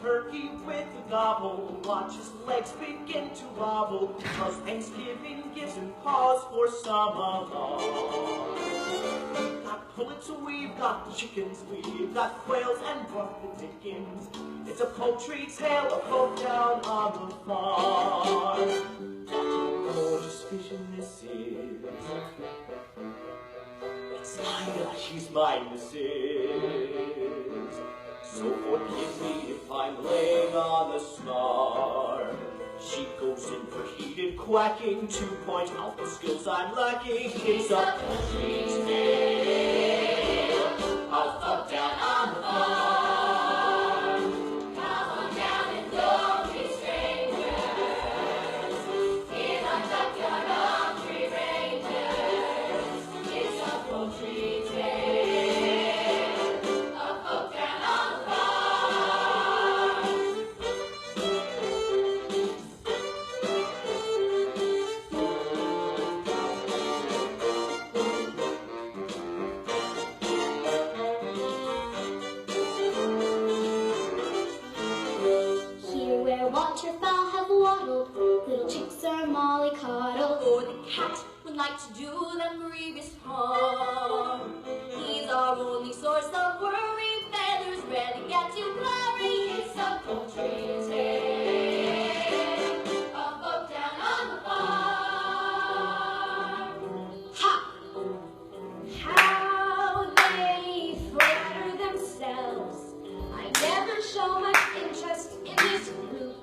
turkey with a gobble. Watch his legs begin to wobble, cause Thanksgiving gives him cause for some alarm. We've got pullets, we've got chickens, we've got quails and what the dickens. It's a poultry tale of folk down on the farm. Gorgeous vision this is. It's kinda he's mine, this is. So forgive me if I'm laying on the star. She goes in for heated quacking to point out the skills I'm lacking. It's a poultry tale of folk down on the farm. Come on down and don't be strangers. In our junkyard of three rangers. It's a poultry tale of folk down on the farm. Waterfowl have waddled, little chicks are mollycoddled, or the cat would like to do them grievous harm. He's our only source of worry, feathers rarely get to glory. It's a poultry tale of folk down on the farm. Ha! How they flatter themselves. I never show much interest in this group.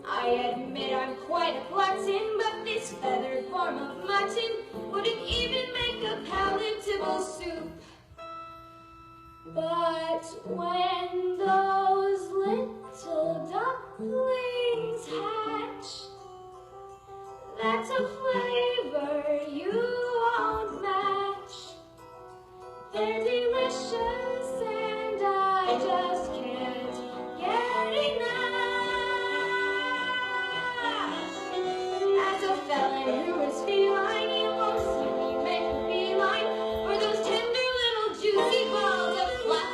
I admit I'm quite a glutton, but this feathered form of mutton wouldn't even make a palatable soup. But when those little ducklings hatch, that's a flavor you won't match. They're delicious and I just can't get enough. As a felon who is feline, you won't see me make a beeline for those tender little juicy balls of fluff.